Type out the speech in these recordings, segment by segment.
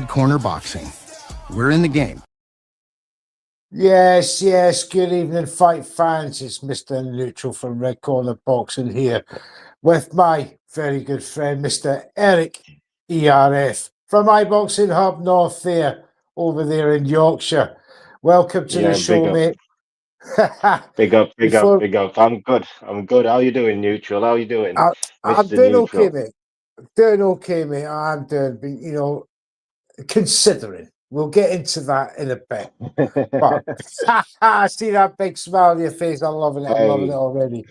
Red Corner Boxing. We're in the game. Yes, good evening, fight fans. It's Mr. Neutral from Red Corner Boxing here with my very good friend, Mr. Eric ERF from IboxingHub North there, over there in Yorkshire. Welcome to the show, mate. Big up. I'm good. How you doing, Neutral? How you doing, I'm Mr. doing Neutral? okay, mate. Doing okay, mate. I'm doing, you know, considering. We'll get into that in a bit. But I see that big smile on your face. I'm loving it. I'm loving it already.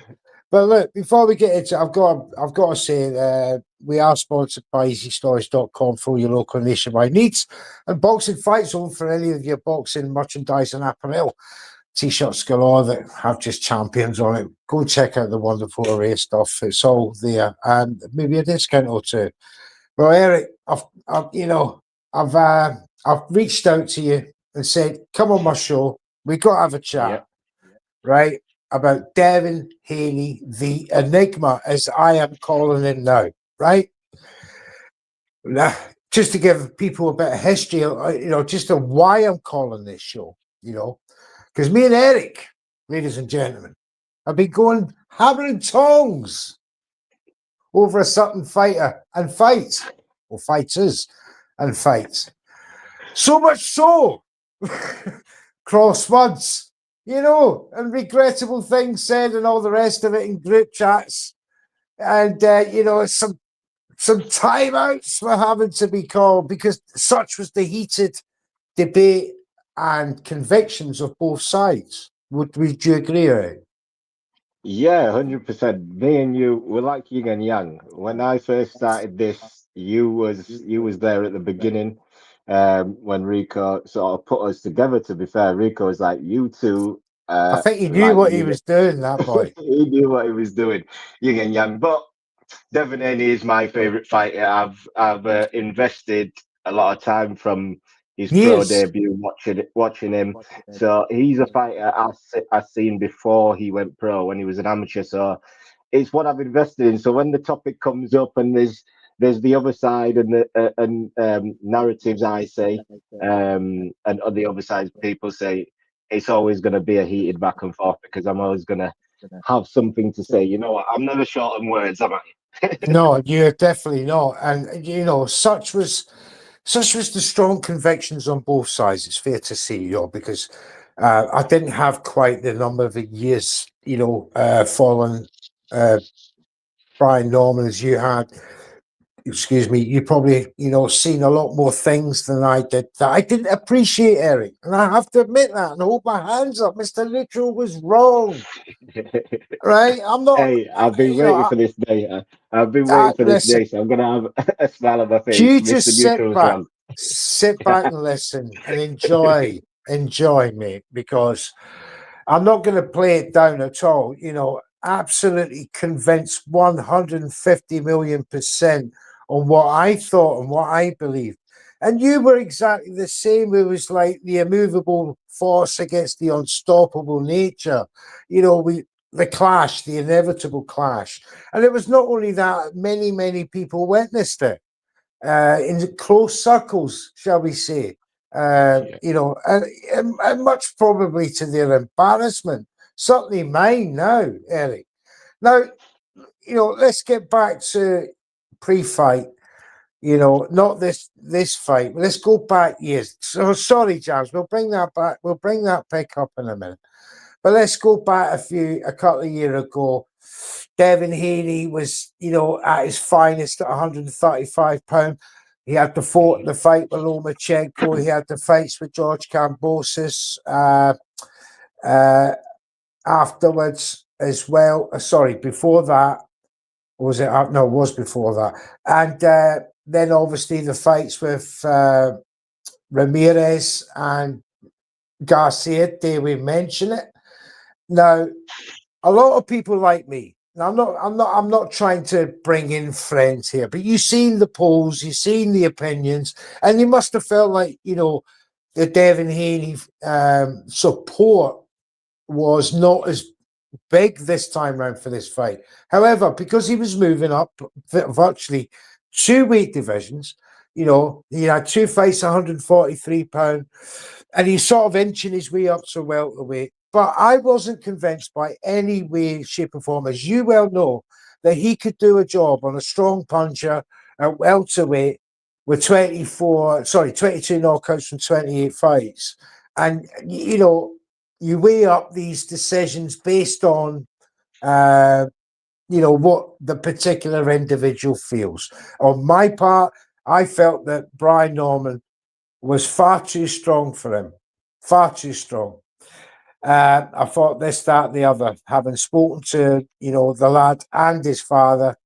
But look, before we get into it, I've got to say we are sponsored by EasyStories.com for your local nationwide needs and boxing fight zone for any of your boxing merchandise and apparel. T-shirts galore that have just champions on it. Go check out the wonderful array of stuff. It's all there, and maybe a discount or two. Well, Eric, I've reached out to you and said, come on my show. We got to have a chat, right, about Devin Haney, the Enigma, as I am calling him now, right? Now, just to give people a bit of history, just of why I'm calling this show, because me and Eric, ladies and gentlemen, have been going hammer and tongs over a certain fighter and fights, or fighters and fights. So much so, crosswords, and regrettable things said and all the rest of it in group chats. And, some timeouts were having to be called because such was the heated debate and convictions of both sides. Would you agree, Eric? Yeah, 100%. Me and you were like yin and yang. When I first started this, you was there at the beginning. When Rico sort of put us together, to be fair, Rico was like, you two. I think he knew what he was doing, that boy. He knew what he was doing, yin and yang. But Devin Haney is my favorite fighter. I've invested a lot of time from his pro debut watching him. So he's a fighter I've seen before he went pro when he was an amateur. So it's what I've invested in. So when the topic comes up and there's the other side and the narratives I say, and on the other side people say, it's always going to be a heated back and forth because I'm always going to have something to say. You know what? I'm never short on words, am I? No, you're definitely not. And such was the strong convictions on both sides. It's fair to say, because I didn't have quite the number of years, following Brian Norman as you had. Excuse me, you probably, seen a lot more things than I did that I didn't appreciate, Eric. And I have to admit that and hold my hands up. Mr. Neutral was wrong. Right? I'm not. Hey, I've been waiting for this day. I've been waiting for this day, so I'm going to have a smile on my face. You just sit back and listen and enjoy, mate, because I'm not going to play it down at all. Absolutely convinced 150 million% on what I thought and what I believed. And you were exactly the same. It was like the immovable force against the unstoppable nature. The clash, the inevitable clash. And it was not only that, many people witnessed it in close circles, shall we say. And much probably to their embarrassment. Certainly mine now, Eric. Now, let's get back to pre-fight. Not this fight. Let's go back years. So sorry, James. We'll bring that back. We'll bring that pick up in a minute. But let's go back a couple of years ago. Devin Haney was, at his finest at 135 pounds. He had the fight with Lomachenko. He had the fights with George Kambosos. Afterwards as well. Sorry, before that. Was it? No, it was before that. And then obviously the fights with Ramirez and Garcia, dare we mention it? Now, a lot of people like me. Now, I'm not trying to bring in friends here, but you've seen the polls, you've seen the opinions, and you must have felt like, the Devin Haney support was not as big this time round for this fight. However, because he was moving up virtually 2 weight divisions, You know, he had 2 fights, 143 pound, and he's sort of inching his way up to welterweight. But I wasn't convinced by any way, shape, or form, as you well know, that he could do a job on a strong puncher at welterweight with 22 knockouts from 28 fights. And, you know, you weigh up these decisions based on, you know, what the particular individual feels. On my part, I felt that Brian Norman was far too strong for him, far too strong. I thought this, that, the other, having spoken to, you know, the lad and his father,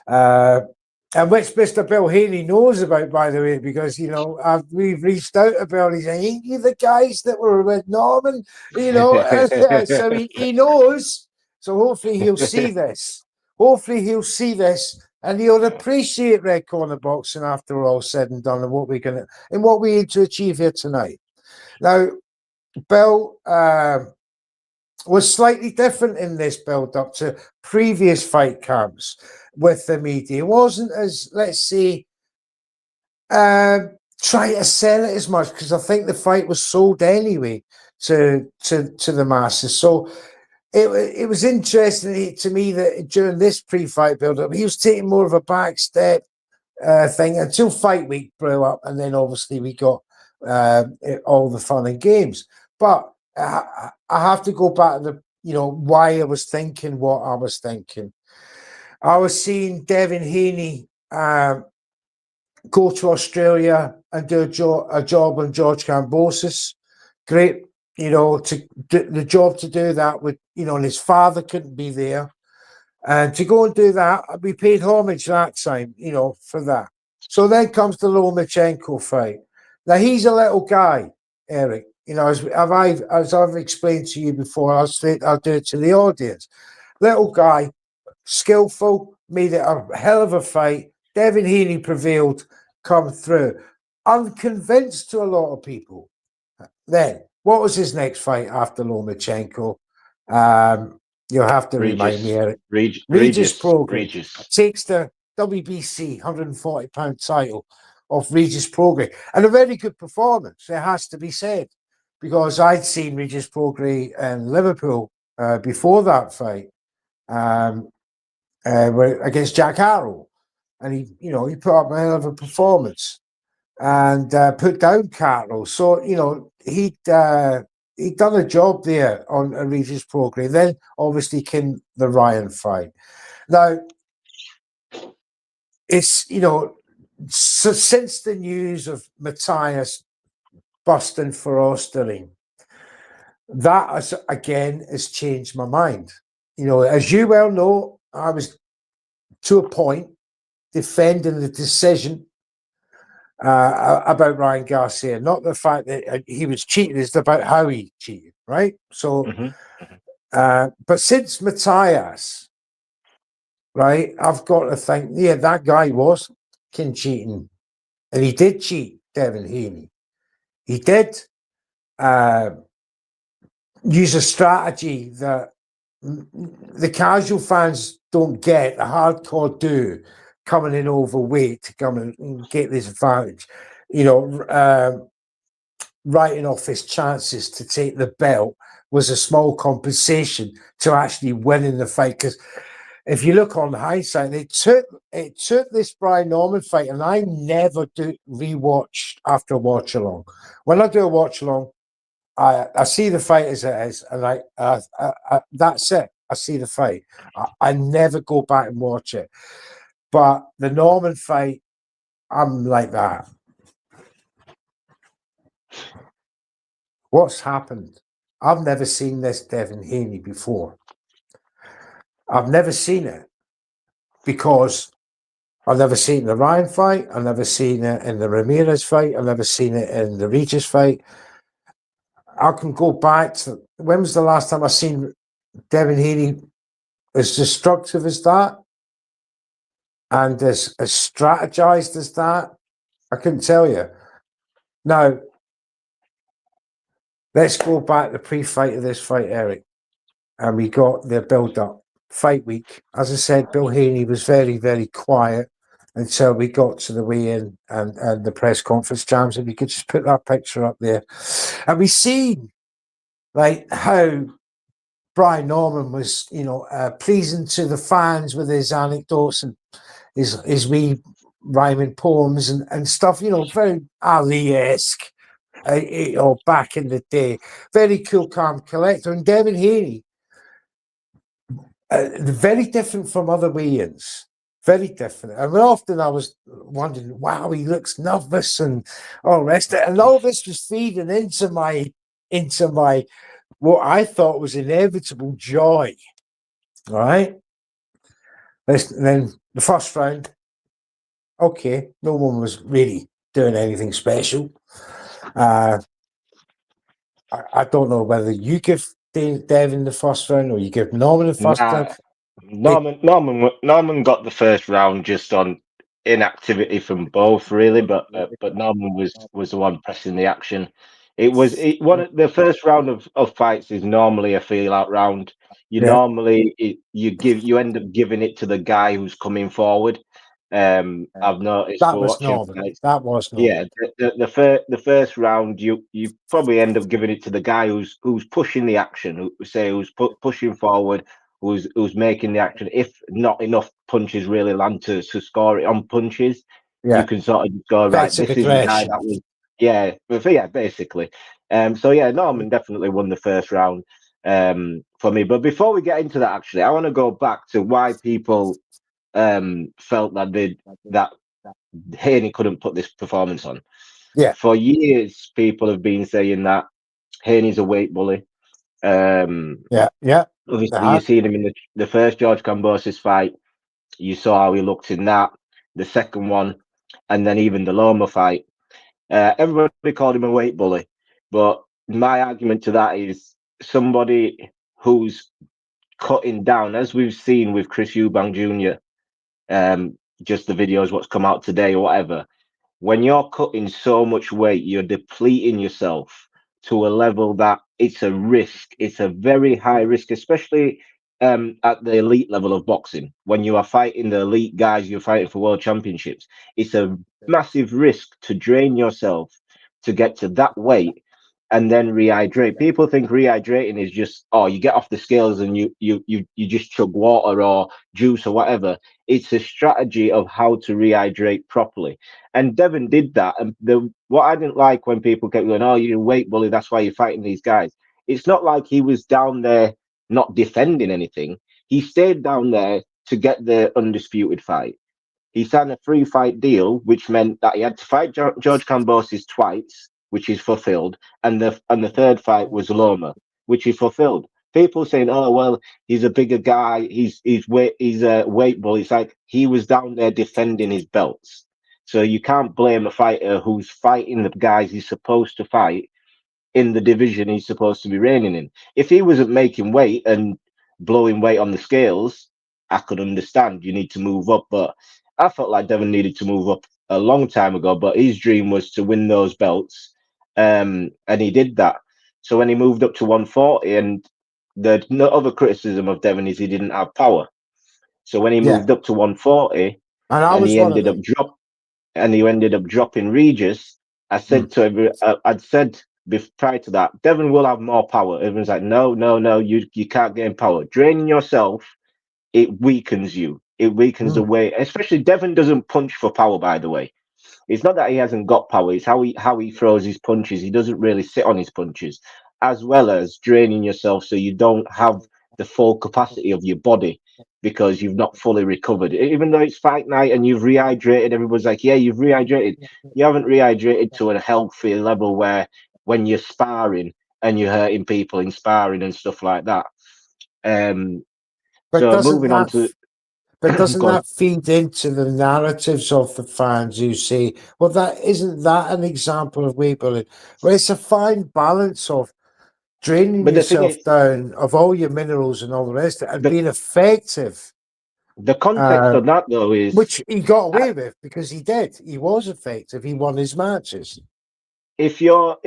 and which Mr. Bill Haney knows about, by the way, because, you know, we've reached out to Bill and he's saying, ain't you the guys that were with Norman? You know, so he knows. So hopefully he'll see this. Hopefully he'll see this and he'll appreciate Red Corner Boxing after all said and done and what we aim to achieve here tonight. Now, Bill was slightly different in this build-up to previous fight camps with the media. It wasn't as, let's say, try to sell it as much, because I think the fight was sold anyway to the masses. So it was interesting to me that during this pre-fight build-up, he was taking more of a back step thing until fight week blew up, and then obviously we got all the fun and games. But I have to go back to the, you know, why I was thinking what I was thinking. I was seeing Devin Haney go to Australia and do a job on George Kambosos. Great, you know, to do the job to do that with, you know, and his father couldn't be there. And to go and do that, we paid homage that time, you know, for that. So then comes the Lomachenko fight. Now, he's a little guy, Eric. You know, as I've explained to you before, I'll do it to the audience. Little guy, skillful, made it a hell of a fight. Devin Haney prevailed, come through. Unconvinced to a lot of people. Then, what was his next fight after Lomachenko? You'll have to remind me, Eric. Regis Prograis takes the WBC 140-pound title of Regis Prograis. And a very good performance, it has to be said, because I'd seen Regis Prograis in Liverpool before that fight against Jack Harrell. And he put up a hell of a performance and put down Carroll. So, you know, he'd done a job there on a Regis Prograis. Then obviously came the Ryan fight. Now, it's, you know, so since the news of Matthias busting for Osterling, that has changed my mind. You know, as you well know, I was to a point defending the decision about Ryan Garcia, not the fact that he was cheating, it's about how he cheated, right? So, but since Matthias, right, I've got to think, yeah, that guy was cheating, and he did cheat, Devin Haney. He did use a strategy that the casual fans don't get, the hardcore do, coming in overweight to come and get this advantage, you know, writing off his chances to take the belt was a small compensation to actually winning the fight. Because if you look on hindsight, it took this Brian Norman fight, and I never do rewatch after a watch along. When I do a watch along, I see the fight as it is, and I that's it. I see the fight. I never go back and watch it. But the Norman fight, I'm like that. What's happened? I've never seen this Devin Haney before. I've never seen it because I've never seen the Ryan fight. I've never seen it in the Ramirez fight. I've never seen it in the Regis fight. I can go back to, when was the last time I seen Devin Haney as destructive as that and as strategized as that? I couldn't tell you. Now, let's go back to the pre-fight of this fight, Eric. And we got the build-up. Fight week. As I said, Bill Haney was very, very quiet. until we got to the weigh-in and the press conference. Jams, if you could just put that picture up there. And we see like how Brian Norman was, pleasing to the fans with his anecdotes and his wee rhyming poems and stuff, very Ali-esque, back in the day. Very cool, calm collector. And Devin Haney, very different from other weigh-ins. Very different. And often I was wondering, wow, he looks nervous and all the rest of it. And all this was feeding into my what I thought was inevitable joy. All right. And then the first round, okay, no one was really doing anything special. I don't know whether you give Devin the first round or you give Norman the first round. Norman got the first round just on inactivity from both, really, but Norman was the one pressing the action. The first round of fights is normally a feel out round. You end up giving it to the guy who's coming forward. I've noticed that was Norman. That was Norman. Yeah, the first round you probably end up giving it to the guy who's pushing the action, who's pushing forward, who's making the action. If not enough punches really land to score it on punches, you can sort of go right. This is the guy that was basically. Norman definitely won the first round for me. But before we get into that, actually, I want to go back to why people felt that Haney couldn't put this performance on. Yeah. For years, people have been saying that Haney's a weight bully. Obviously, you seen him in the first George Kambosos fight. You saw how he looked in that. The second one, and then even the Loma fight. Everybody called him a weight bully, but my argument to that is somebody who's cutting down, as we've seen with Chris Eubank Jr. Just the videos, what's come out today or whatever. When you're cutting so much weight, you're depleting yourself to a level that it's a risk. It's a very high risk, especially at the elite level of boxing. When you are fighting the elite guys, you're fighting for world championships. It's a massive risk to drain yourself to get to that weight and then rehydrate. People think rehydrating is just, you get off the scales and you just chug water or juice or whatever. It's a strategy of how to rehydrate properly. And Devin did that. And what I didn't like when people kept going, you're a weight bully, that's why you're fighting these guys. It's not like he was down there not defending anything. He stayed down there to get the undisputed fight. He signed a 3-fight deal, which meant that he had to fight George Kambosos twice, which is fulfilled, and the third fight was Loma, which is fulfilled. People saying, he's a bigger guy, he's a weight bully. It's like he was down there defending his belts. So you can't blame a fighter who's fighting the guys he's supposed to fight in the division he's supposed to be reigning in. If he wasn't making weight and blowing weight on the scales, I could understand you need to move up. But I felt like Devin needed to move up a long time ago, but his dream was to win those belts. And he did that. So when he moved up to 140, and the other criticism of Devin is he didn't have power. So when he moved up to 140, and he ended up dropping Regis, I said to I'd said prior to that, Devin will have more power. Everyone's like, no, you can't gain power. Draining yourself, it weakens you. It weakens the way. Especially Devin doesn't punch for power, by the way. It's not that he hasn't got power. It's how he throws his punches. He doesn't really sit on his punches, as well as draining yourself so you don't have the full capacity of your body because you've not fully recovered. Even though it's fight night and you've rehydrated, everyone's like, yeah, you've rehydrated. You haven't rehydrated to a healthy level where when you're sparring and you're hurting people in sparring and stuff like that. But doesn't that feed into the narratives of the fans who say, well, isn't that an example of weight bullying? Well, it's a fine balance of draining yourself down of all your minerals and all the rest of it and being effective. The context of that, though, is... Which he got away with because he did. He was effective. He won his matches. If you're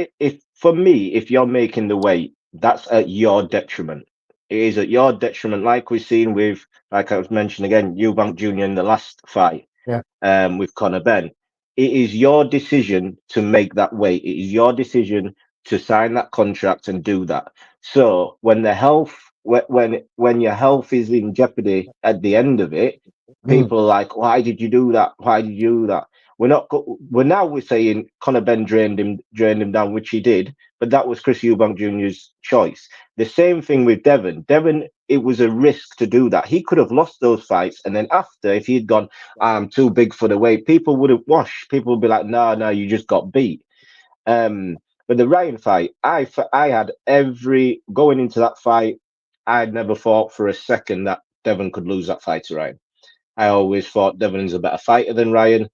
making the weight, that's at your detriment. It is at your detriment, like we've seen with, like I was mentioning again, Eubank Jr. in the last fight. with Conor Benn. It is your decision to make that weight. It is your decision to sign that contract and do that. So when the health, when your health is in jeopardy at the end of it, people are like, "Why did you do that? Why did you do that?" We're saying Conor Benn drained him down, which he did, but that was Chris Eubank Jr.'s choice. The same thing with Devin. Devin, it was a risk to do that. He could have lost those fights, and then after, if he'd gone, "I'm too big for the weight," people would have washed. People would be like, "No, you just got beat." But the Ryan fight, I had going into that fight, I'd never thought for a second that Devin could lose that fight to Ryan. I always thought Devin is a better fighter than Ryan.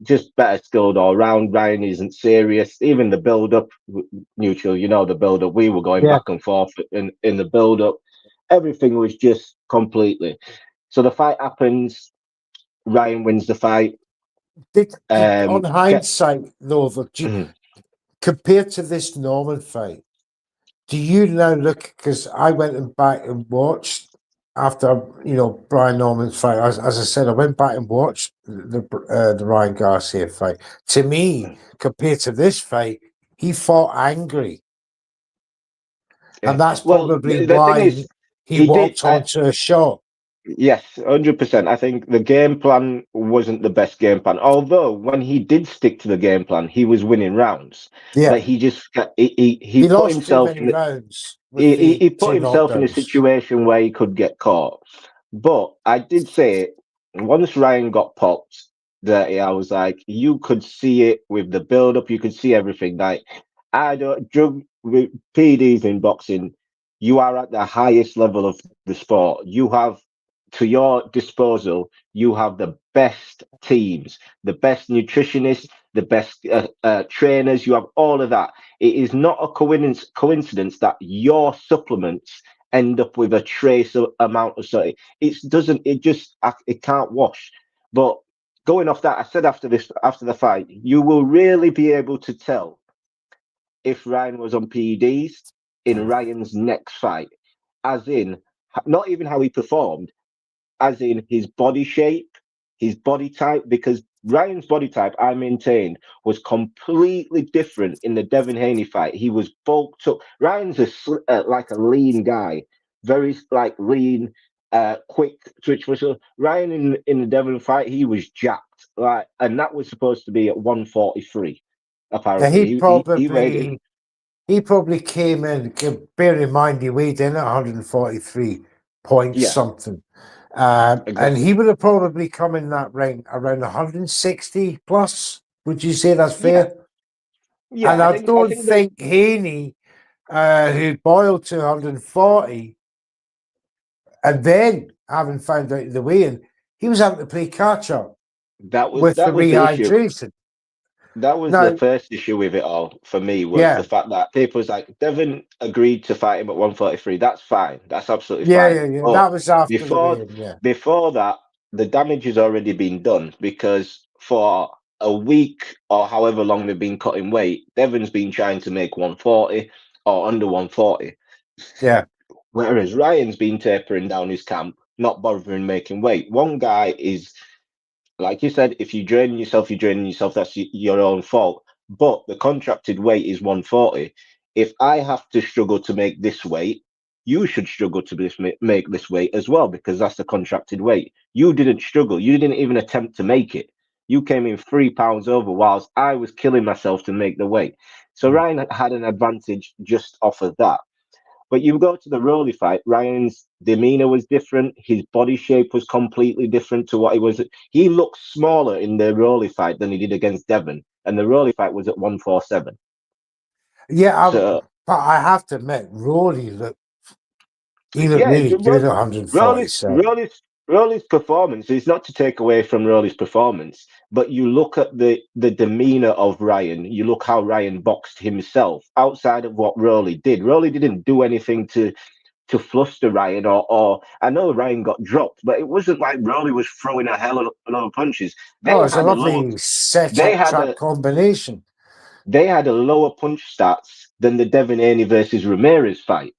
Just better skilled all round. Ryan isn't serious. Even the build up, Neutral, the build up. We were going back and forth in the build up. Everything was just completely. So the fight happens. Ryan wins the fight. On hindsight, though, compared to this Norman fight, do you now look? Because I went back and watched after Brian Norman's fight. As I said, I went back and watched the Ryan Garcia fight. To me, compared to this fight, he fought angry, and that's probably why he walked onto a shot. Yes, 100%. I think the game plan wasn't the best game plan. Although when he did stick to the game plan, he was winning rounds. Yeah, but he just he put lost himself too many in rounds. he put himself in a situation where he could get caught. But I did say once Ryan got popped dirty, I was like, you could see it with the build up. You could see everything. Like with PDs in boxing, you are at the highest level of the sport. You have to your disposal, you have the best teams, the best nutritionists, the best trainers. You have all of that. It is not a coincidence that your supplements end up with a trace amount of something. It can't wash. But going off that, I said after the fight, you will really be able to tell if Ryan was on PEDs in Ryan's next fight, as in not even how he performed, as in his body shape, his body type, because Ryan's body type, I maintain, was completely different in the Devin Haney fight. He was bulked up. Ryan's like a lean guy, very like lean, quick twitch muscle. Ryan in the Devin fight, he was jacked, and that was supposed to be at 143. Apparently, he probably came in. Bear in mind, he weighed in at 143 point something. Exactly. And he would have probably come in that ring around 160 plus. Would you say that's fair? Yeah. And I don't think Haney, who boiled to 140, and then having found out the weigh-in, he was having to play catch up. That was the rehydration. That was the first issue with it all for me, was the fact that people was like, Devin agreed to fight him at 143. That's fine. That's absolutely fine. Yeah. That was after before that, the damage has already been done, because for a week or however long they've been cutting weight, Devin's been trying to make 140 or under 140. Yeah. Whereas Ryan's been tapering down his camp, not bothering making weight. One guy is, like you said, if you're draining yourself, that's your own fault. But the contracted weight is 140. If I have to struggle to make this weight, you should struggle to make this weight as well, because that's the contracted weight. You didn't struggle. You didn't even attempt to make it. You came in 3 pounds over, whilst I was killing myself to make the weight. So Ryan had an advantage just off of that. But you go to the Rolly fight, Ryan's demeanor was different. His body shape was completely different to what he was. He looked smaller in the Rolly fight than he did against Devin. And the Rolly fight was at 147. Yeah, but I have to admit, Rolly looked really good at 147. Rolly's performance is not to take away from Rolly's performance, but you look at the demeanor of Ryan. You look how Ryan boxed himself outside of what Rolly did. Rolly didn't do anything to fluster Ryan, or I know Ryan got dropped, but it wasn't like Rolly was throwing a hell of a lot of punches. It's a lovely set-up combination. They had a lower punch stats than the Devin Haney versus Ramirez fight.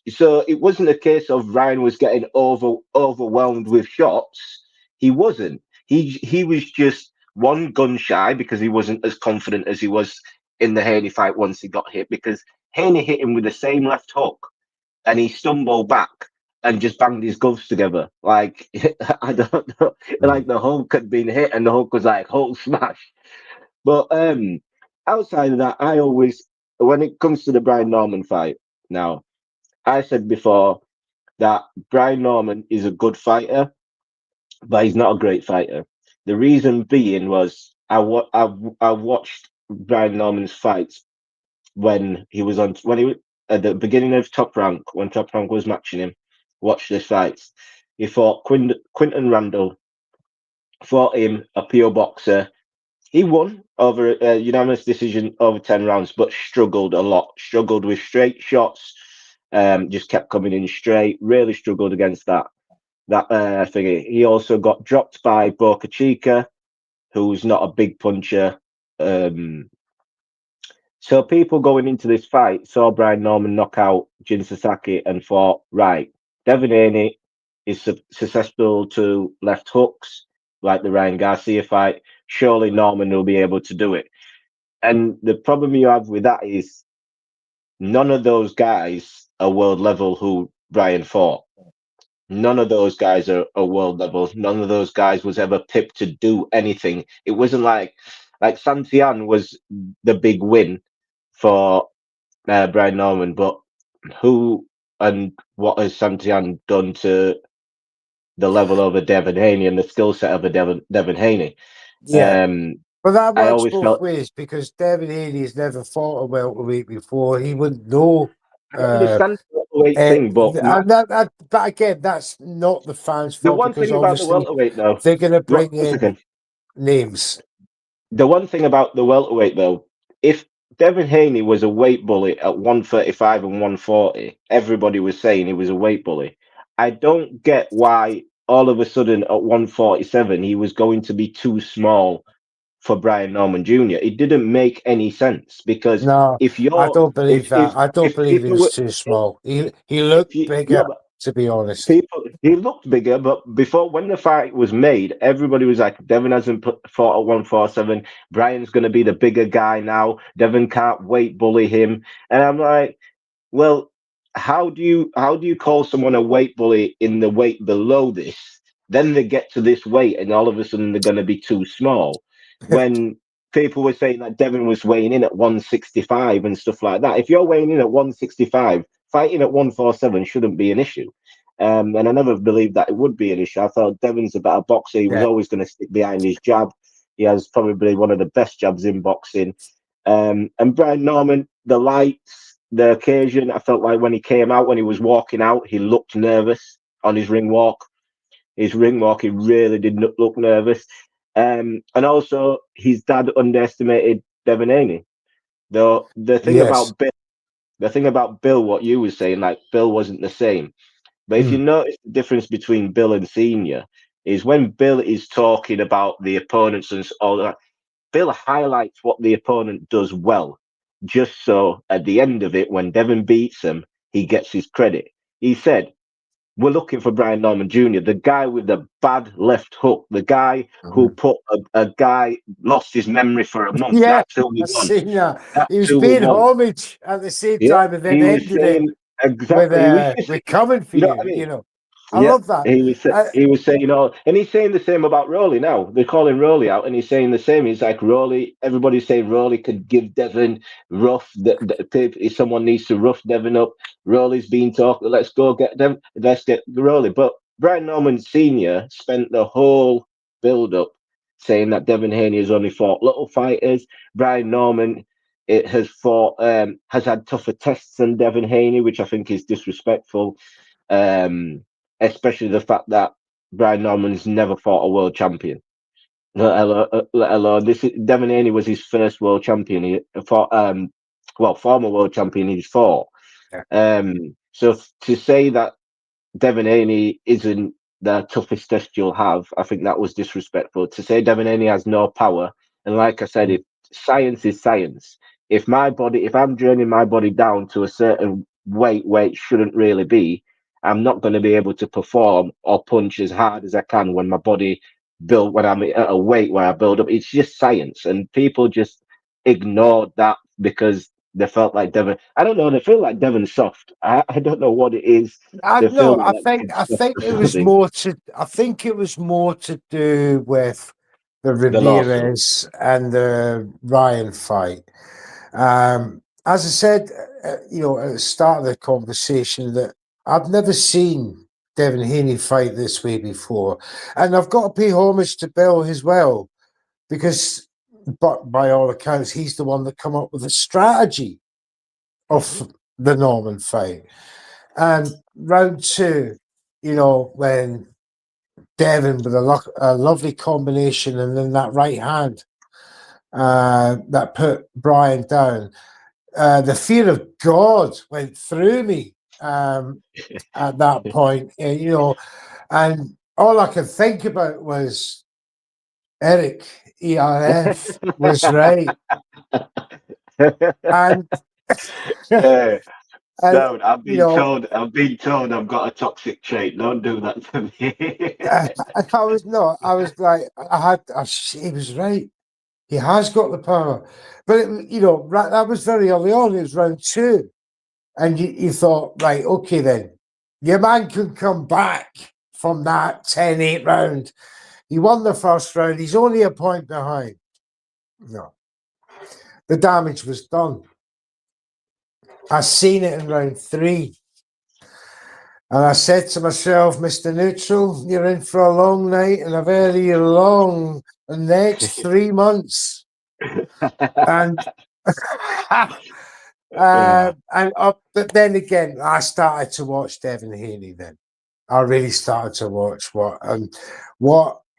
So it wasn't a case of Ryan was getting overwhelmed with shots. He wasn't. He was just one gun shy because he wasn't as confident as he was in the Haney fight once he got hit, because Haney hit him with the same left hook and he stumbled back and just banged his gloves together. Like, I don't know, like the hook had been hit and the hook was like Hulk smash. But outside of that, I always, when it comes to the Brian Norman fight, now, I said before that Brian Norman is a good fighter, but he's not a great fighter. The reason being was I watched Brian Norman's fights when he was at the beginning of Top Rank, when Top Rank was matching him. Watch this fights. He fought Quinton Randall, fought him, a pure boxer. He won over a unanimous decision over 10 rounds, but struggled a lot. Struggled with straight shots. Just kept coming in straight. Really struggled against that thingy. He also got dropped by Boca Chica, who's not a big puncher. So people going into this fight saw Brian Norman knock out Jin Sasaki and thought, right, Devin Haney is susceptible to left hooks, like the Ryan Garcia fight. Surely Norman will be able to do it. And the problem you have with that is none of those guys are world level who Brian fought. None of those guys are world level. None of those guys was ever picked to do anything. It wasn't like Santian was the big win for Brian Norman, but who and what has Santian done to the level of a Devin Haney and the skill set of a Devin Haney? Yeah. But that I works always both felt ways, because Devin Haney's never fought a welterweight before. He wouldn't know. I understand the weight thing, but But again, that's not the fans' the fault, one because thing about the obviously welterweight, though, they're going to bring one in second. names. The one thing about the welterweight, though, if Devin Haney was a weight bully at 135 and 140, everybody was saying he was a weight bully. I don't get why all of a sudden at 147 he was going to be too small for Brian Norman Jr. It didn't make any sense, because No, if I you're don't believe that. I don't believe if he you was were too small. He looked bigger, no, but to be honest. he looked bigger, but before, when the fight was made, everybody was like, Devin hasn't fought at 147. Brian's going to be the bigger guy now. Devin can't weight bully him. And I'm like, well, how do you call someone a weight bully in the weight below this? Then they get to this weight and all of a sudden they're going to be too small. When people were saying that Devin was weighing in at 165 and stuff like that. If you're weighing in at 165, fighting at 147 shouldn't be an issue. And I never believed that it would be an issue. I felt Devin's a better boxer. He was always going to stick behind his jab. He has probably one of the best jabs in boxing. And Brian Norman, the lights, the occasion, I felt like when he came out, when he was walking out, he looked nervous on his ring walk. He really did look nervous. And also, his dad underestimated Devin Haney. Though the thing about Bill, what you were saying, like Bill wasn't the same. But if you notice the difference between Bill and Senior, is when Bill is talking about the opponents and all that, Bill highlights what the opponent does well, just so at the end of it, when Devin beats him, he gets his credit. He said, we're looking for Brian Norman Jr., the guy with the bad left hook, the guy who put a guy, lost his memory for a month. Yeah, That's who we I've want. seen that. That's He was who we paying want. homage at the same Yeah, time, and then he was ended saying it exactly. He was just, we're coming for you know you. what I mean? I Yeah, love that. he was saying, and he's saying the same about Rowley now. They're calling Rowley out, and he's saying the same. He's like, Rowley, everybody's saying Rowley could give Devin rough. If someone needs to rough Devin up, Rowley's been talking. Let's go get them. Let's get Rowley. But Brian Norman Senior spent the whole build up saying that Devin Haney has only fought little fighters. Brian Norman has had tougher tests than Devin Haney, which I think is disrespectful. Especially the fact that Brian Norman's never fought a world champion. Let alone Devin Haney was his first world champion. He fought, former world champion he's fought. So to say that Devin Haney isn't the toughest test you'll have, I think that was disrespectful. To say Devin Haney has no power, and like I said, if science is science. If I'm draining my body down to a certain weight where it shouldn't really be, I'm not going to be able to perform or punch as hard as I can when my body build, when I'm at a weight where I build up. It's just science, and people just ignored that because they felt like Devin. I don't know. They feel like Devin's soft. I don't know what it is. They feel No, like I it's soft think or it was something. more to I think it was more to do with the The lawsuit. Ramirez and the Ryan fight. As I said, at the start of the conversation, that I've never seen Devin Haney fight this way before, and I've got to pay homage to Bill as well, because, but by all accounts, he's the one that come up with the strategy of the Norman fight. And round two, when Devin with a lovely combination, and then that right hand that put Brian down. The fear of God went through me at that point, and all I could think about was Eric ERF was right, and Yeah. and No, I've been told. I've been told I've got a toxic trait. Don't do that to me. I was not. I was like, he was right. He has got the power, but that was very early on. It was round two, and you thought, right, okay, then your man can come back from that 10-8 round. He won the first round. He's only a point behind. No, the damage was done. I seen it in round three. And I said to myself, Mr. Neutral, you're in for a long night and a very long next 3 months. And but then again, I started to watch Devin Haney. Then I really started to watch what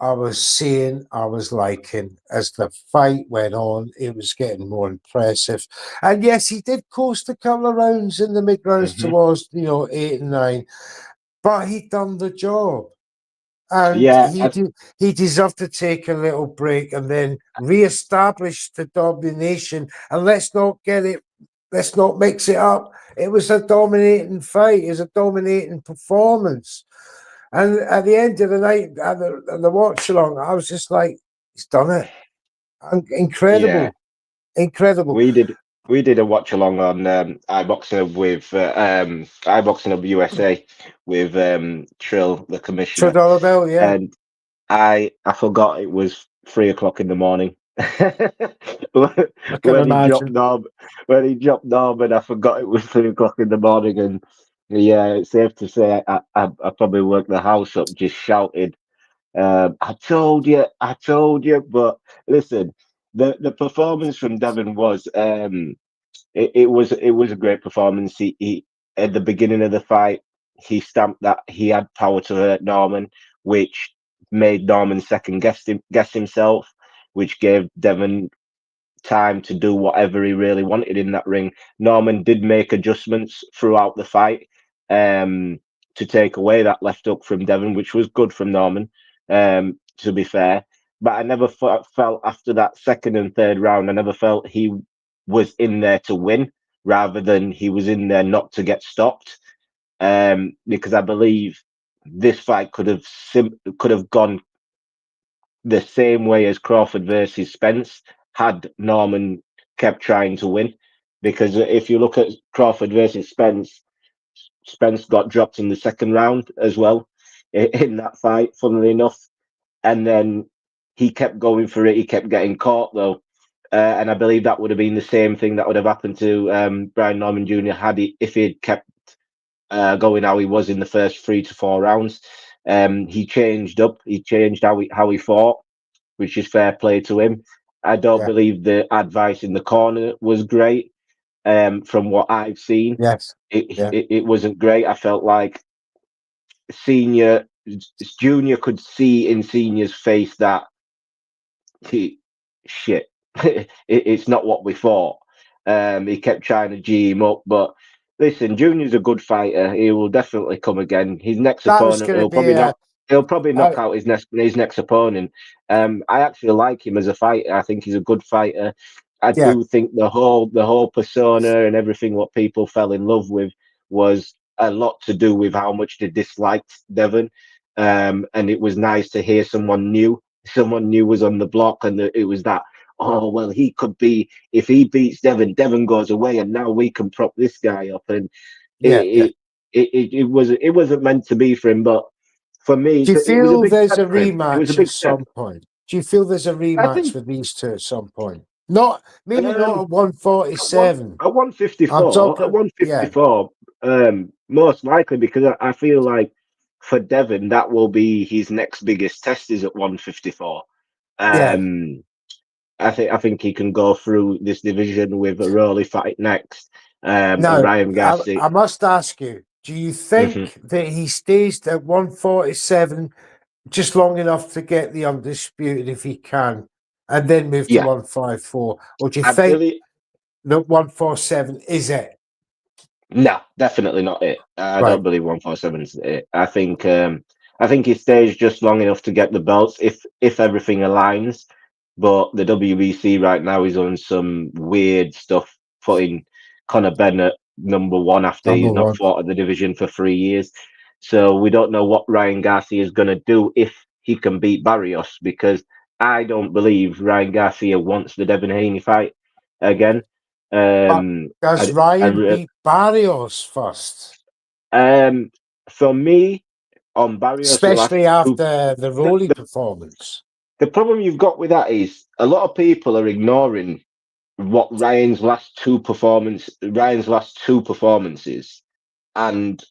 I was seeing. I was liking as the fight went on. It was getting more impressive, and yes, he did coast a couple of rounds in the mid rounds towards 8 and 9, but he done the job. And Yeah, he deserved to take a little break and then re-establish the domination. And let's not mix it up. It was a dominating fight. It was a dominating performance. And at the end of the night, at the watch along, I was just like, he's done it. yeah. Incredible. Incredible. We did a watch along on iBoxing with iBoxing USA with Trill, the commissioner, $2 bill, yeah. and I forgot it was 3 o'clock in the morning. I can imagine. When he dropped Norman, I forgot it was 3 o'clock in the morning, and yeah, it's safe to say I probably worked the house up just shouting, I told you, I told you. But listen, the performance from Devin was it was a great performance. He at the beginning of the fight, he stamped that he had power to hurt Norman, which made Norman guess himself, which gave Devin time to do whatever he really wanted in that ring. Norman did make adjustments throughout the fight to take away that left hook from Devin, which was good from Norman, to be fair. But I never felt after that second and third round, I never felt he was in there to win rather than he was in there not to get stopped. Because I believe this fight could have gone the same way as Crawford versus Spence had Norman kept trying to win. Because if you look at Crawford versus Spence, Spence got dropped in the second round as well in that fight, funnily enough. And then he kept going for it. He kept getting caught, though. And I believe that would have been the same thing that would have happened to Brian Norman Jr. If he had kept going how he was in the first 3 to 4 rounds. He changed up. He changed how he fought, which is fair play to him. I don't believe the advice in the corner was great. From what I've seen, Yes. It wasn't great. I felt like Junior could see in Senior's face that it's not what we thought. He kept trying to G him up, but listen, Junior's a good fighter. He will definitely come again. His next That was opponent, going to be he'll probably knock out his next opponent. I actually like him as a fighter. I think he's a good fighter. I do think the whole persona and everything what people fell in love with was a lot to do with how much they disliked Devin. And it was nice to hear someone new someone new was on the block, and it was that, oh well, he could be, if he beats Devin goes away, and now we can prop this guy up, and it wasn't meant to be for him. But for me, do you it was a feel big there's step a for him. It was a rematch at big step. some point? Do you feel there's a I rematch think with these two at some point? Not maybe not at 147. at 154. I'm talking, At 154, most likely, because I feel like for Devin, that will be his next biggest test is at 154. yeah. I think he can go through this division with a Rowley fight next. Now, Ryan Garcia. I must ask you: do you think that he stays at 147 just long enough to get the undisputed if he can, and then move to Yeah, 154, or do you I think believe. that 147 is it? No, definitely not it. I Right. don't believe 147 is it. I think he stays just long enough to get the belts if everything aligns. But the WBC right now is on some weird stuff, putting Conor Bennett #1 after Number he's not one. fought at the division for 3 years. So we don't know what Ryan Garcia is going to do if he can beat Barrios, because I don't believe Ryan Garcia wants the Devin Haney fight again. Does I, Ryan I, beat Barrios first? For me, on Barrios' last Especially two, after the the, Rolly the, performance. the problem you've got with that is a lot of people are ignoring what Ryan's last two performances, and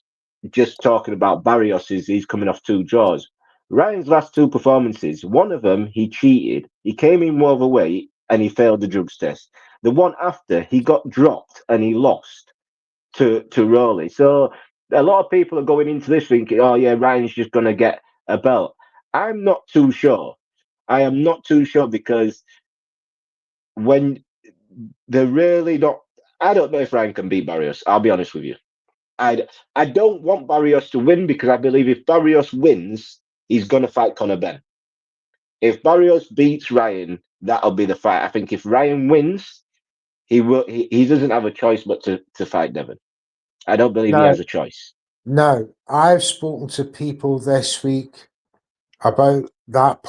just talking about Barrios is he's coming off 2 draws. Ryan's last two performances, one of them he cheated. He came in overweight and he failed the drugs test. The one after, he got dropped and he lost to Rowley. So a lot of people are going into this thinking, oh yeah, Ryan's just gonna get a belt. I'm not too sure. I am not too sure, because when they're really not, I don't know if Ryan can beat Barrios. I'll be honest with you. I don't want Barrios to win, because I believe if Barrios wins, he's gonna fight Conor Ben. If Barrios beats Ryan, that'll be the fight. I think if Ryan wins, he will. He doesn't have a choice but to fight Devin. I don't believe he No, has a choice. no. I've spoken to people this week about that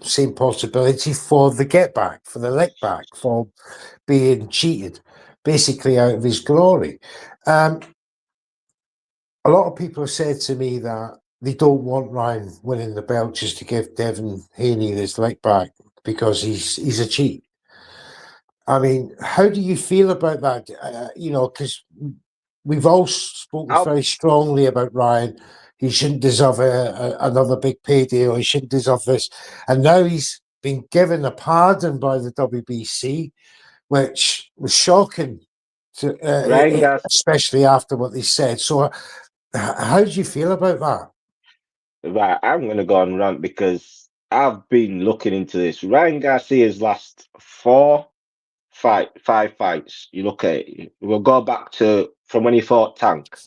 same possibility for the get back, for the lick back, for being cheated, basically out of his glory. A lot of people have said to me that they don't want Ryan winning the belt just to give Devin Haney his lick back because he's a cheat. I mean, how do you feel about that? Because we've all spoken I'll, very strongly about Ryan. He shouldn't deserve another big payday, or he shouldn't deserve this. And now he's been given a pardon by the WBC, which was shocking, Ryan Gas. especially after what they said. So, how do you feel about that? Right, I'm gonna go on rant because I've been looking into this. Ryan Garcia's last five fights. You look at it, we'll go back to from when he fought Tank.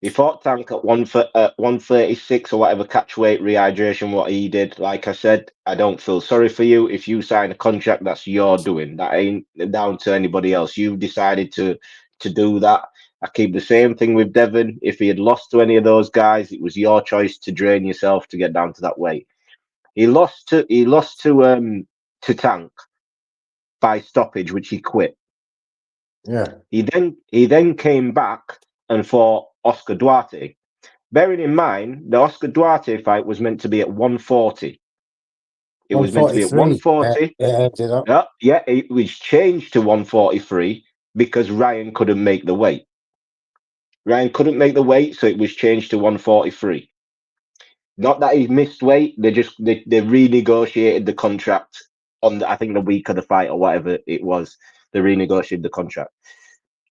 He fought Tank at 136 or whatever catch weight rehydration. What he did, like I said, I don't feel sorry for you. If you sign a contract, that's your doing. That ain't down to anybody else. You've decided to do that. I keep the same thing with Devin. If he had lost to any of those guys, it was your choice to drain yourself to get down to that weight. He lost to Tank by stoppage, which he quit. Yeah. He then came back and fought Oscar Duarte. Bearing in mind, the Oscar Duarte fight was meant to be at 140. It was meant to be at 143. 140. Ended up. Yeah, it was changed to 143 because Ryan couldn't make the weight. Ryan couldn't make the weight, so it was changed to 143. Not that he missed weight, they renegotiated the contract on I think the week of the fight or whatever it was. They renegotiated the contract.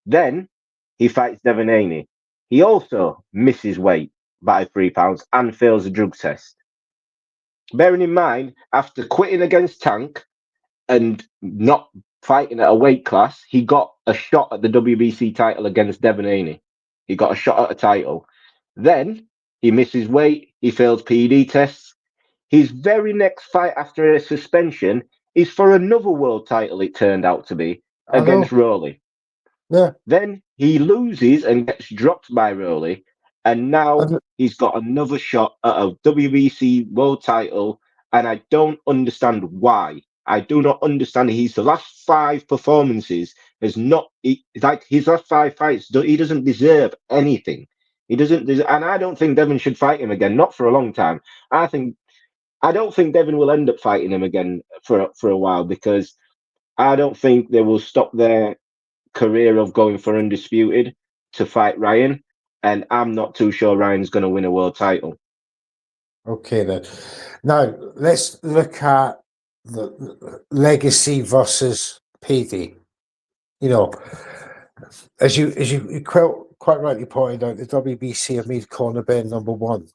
Then he fights Devin Haney. He also misses weight by 3 pounds and fails the drug test. Bearing in mind, after quitting against Tank and not fighting at a weight class, he got a shot at the WBC title against Devin Haney. He got a shot at a title. Then he misses weight. He fails PED tests. His very next fight after a suspension is for another world title, it turned out to be, against Rowley. Yeah. Then he loses and gets dropped by Rowley. And now he's got another shot at a WBC world title, and I don't understand why. I do not understand. His last 5 performances has not, like his last 5 fights, he doesn't deserve anything. He doesn't, and I don't think Devin should fight him again, not for a long time. I don't think Devin will end up fighting him again for a while, because I don't think they will stop their career of going for undisputed to fight Ryan, and I'm not too sure Ryan's going to win a world title. Okay, then. Now let's look at the legacy versus payday. You know, as you quite rightly pointed out, the WBC have made Conor Benn number 1.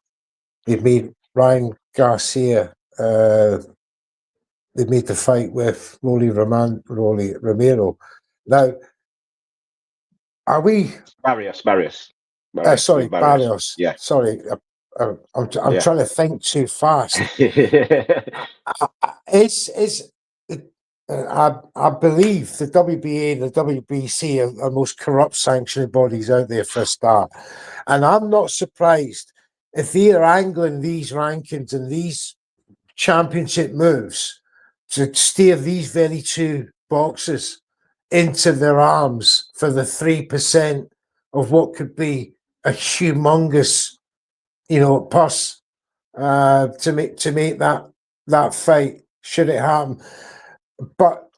They've made Ryan Garcia. They made the fight with Rolly Romero. Now, are we? Barrios. Sorry, Barrios. Yeah. Sorry, I'm trying to think too fast. I believe the WBA and the WBC are most corrupt sanctioning bodies out there for a start, and I'm not surprised if they're angling these rankings and these championship moves to steer these very 2 boxes into their arms for the 3% of what could be a humongous, purse to make that fight should it happen. But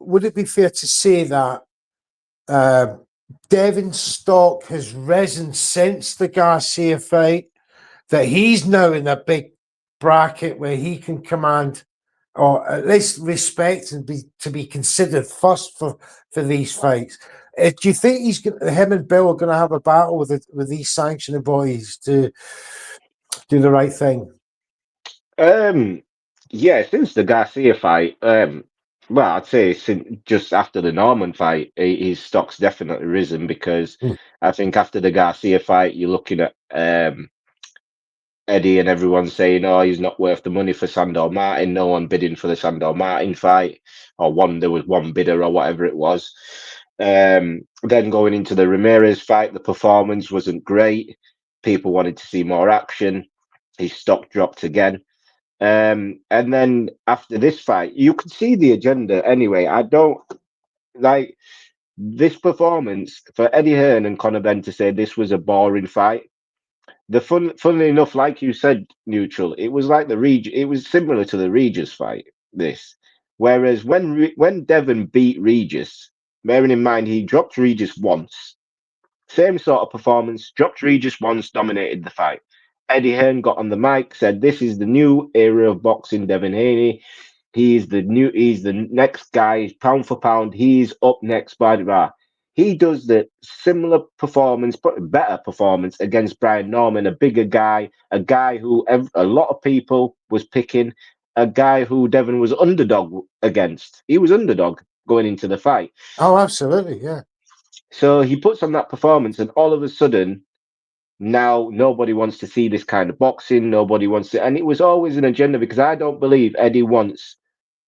would it be fair to say that Devin's stock has risen since the Garcia fight, that he's now in a big bracket where he can command, or at least respect, and be considered first for these fights? Do you think him and Bill are going to have a battle with these sanctioning bodies to do the right thing? Yeah, since the Garcia fight, well, I'd say just after the Norman fight, his stock's definitely risen, because I think after the Garcia fight, you're looking at Eddie and everyone saying, "Oh, he's not worth the money for Sandor Martin." No one bidding for the Sandor Martin fight, or there was one bidder or whatever it was. Then going into the Ramirez fight, the performance wasn't great. People wanted to see more action. His stock dropped again. And then after this fight, you could see the agenda anyway. I don't like this performance for Eddie Hearn and Conor Benn to say this was a boring fight. Funnily enough, like you said, Neutral, it was like it was similar to the Regis fight. Whereas when Devin beat Regis, bearing in mind he dropped Regis once, same sort of performance, dropped Regis once, dominated the fight. Eddie Hearn got on the mic, said, "This is the new era of boxing, Devin Haney. He's the next guy, pound for pound. He's up next." He does the similar performance, but better performance against Brian Norman, a bigger guy, a guy who a lot of people was picking, a guy who Devin was underdog against. He was underdog going into the fight. Oh, absolutely, yeah. So he puts on that performance, and all of a sudden, now nobody wants to see this kind of boxing. Nobody wants to, and it was always an agenda, because I don't believe Eddie wants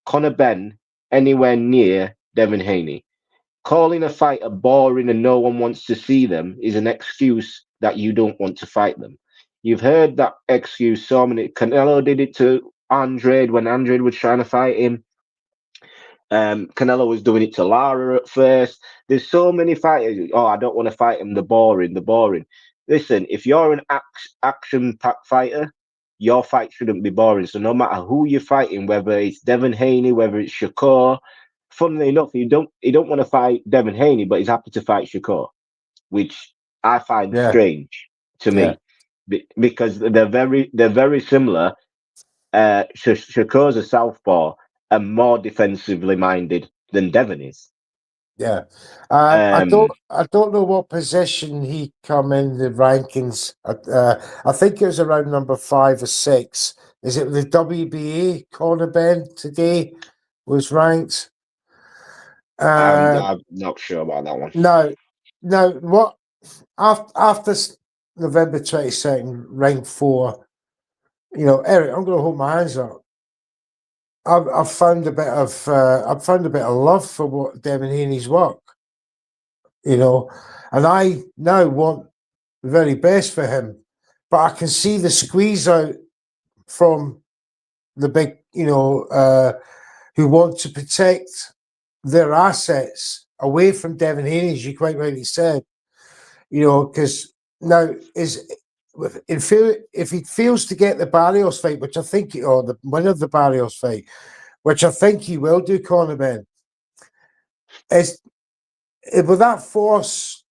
Conor Benn anywhere near Devin Haney. Calling a fighter boring and no one wants to see them is an excuse that you don't want to fight them. You've heard that excuse so many. Canelo did it to Andrade when Andrade was trying to fight him. Canelo was doing it to Lara at first. There's so many fighters. Oh, I don't want to fight him. The boring. Listen, if you're an action-packed fighter, your fight shouldn't be boring. So no matter who you're fighting, whether it's Devin Haney, whether it's Shakur, funnily enough, he don't want to fight Devin Haney, but he's happy to fight Shakur, which I find strange to me, because they're very similar. Shakur's a southpaw and more defensively minded than Devin is. Yeah, I don't know what position he come in the rankings. I think it was around number 5 or 6. Is it the WBA? Conor Benn today was ranked. I'm not sure about that one. No. What after November 22nd, rank 4? Eric, I'm going to hold my hands up. I've found a bit of love for what Devin Haney's work, and I now want the very best for him. But I can see the squeeze out from the big, who want to protect their assets away from Devin Haney, as you quite rightly said. Because now if he fails to get the Barrios fight, which I think, or the winner of the Barrios fight, which I think he will do, Conor Ben, will that force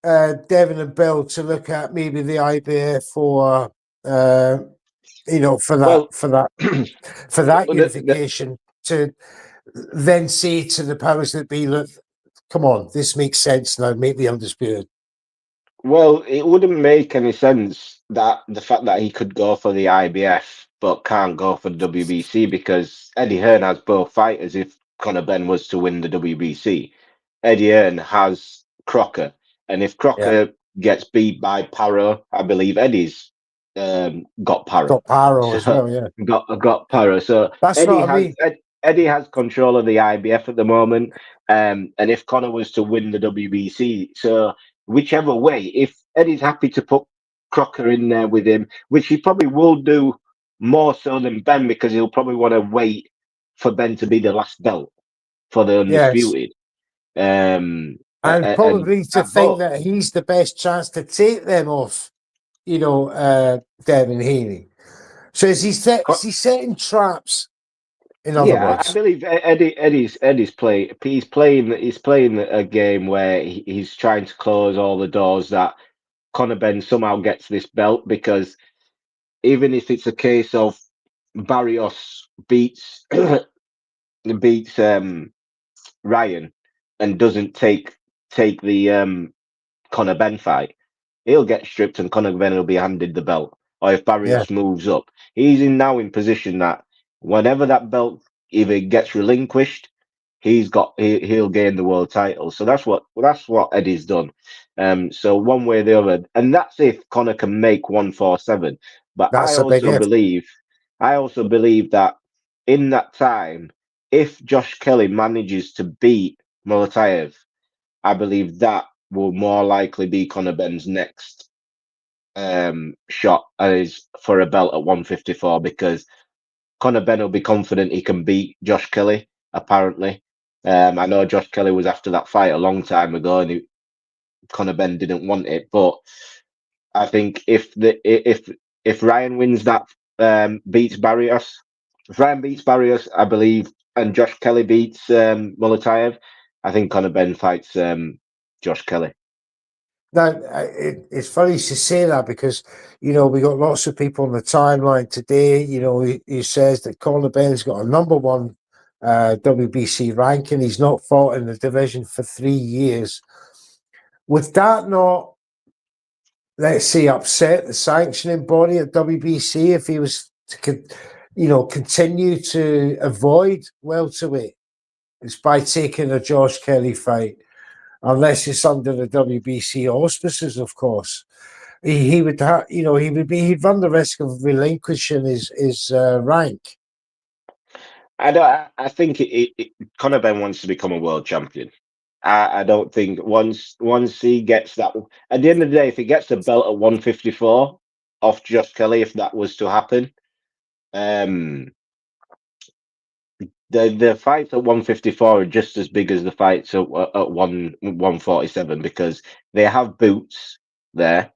Devin and Bill to look at maybe the IBF for for that unification, to then say to the powers that be, look, come on, this makes sense now, make the undisputed. Well, it wouldn't make any sense that the fact that he could go for the IBF but can't go for the WBC, because Eddie Hearn has both fighters if Conor Ben was to win the WBC. Eddie Hearn has Crocker, and if Crocker gets beat by Paro, I believe Eddie's got Paro. Got Paro as well, yeah. Got Paro. So that's Eddie what I mean. Eddie has control of the IBF at the moment, and if Conor was to win the WBC, so whichever way, if Eddie's happy to put Crocker in there with him, which he probably will do more so than Ben, because he'll probably want to wait for Ben to be the last belt for the undisputed. And probably to think that he's the best chance to take them off, Devin Haney. So is he setting traps? In other words, I believe Eddie's playing. He's playing a game where he's trying to close all the doors that Conor Ben somehow gets this belt, because even if it's a case of Barrios beats Ryan and doesn't take the Conor Ben fight, he'll get stripped and Conor Ben will be handed the belt. Or if Barrios moves up, he's now in position that whenever that belt either gets relinquished, he'll gain the world title. So that's what Eddie's done. So one way or the other, and that's if Conor can make 147. But I also believe that in that time, if Josh Kelly manages to beat Molitaev, I believe that will more likely be Conor Ben's next shot is for a belt at 154, because Conor Ben will be confident he can beat Josh Kelly, apparently. I know Josh Kelly was after that fight a long time ago, and Conor Ben didn't want it. But I think if Ryan wins that, beats Barrios, if Ryan beats Barrios, I believe, and Josh Kelly beats Molitaev, I think Conor Ben fights Josh Kelly. Now, it's funny to say that, because, we got lots of people on the timeline today, who says that Conor Ben's got a #1 WBC ranking. He's not fought in the division for 3 years. Would that not, let's say, upset the sanctioning body at WBC if he was to, continue to avoid welterweight? It's by taking a Josh Kelly fight. Unless it's under the WBC auspices, of course, he would have, he'd run the risk of relinquishing his rank. I think Conor Ben wants to become a world champion. I don't think once he gets that, at the end of the day, if he gets the belt at 154 off Josh Kelly, if that was to happen, the fights at 154 are just as big as the fights at 147, because they have boots there.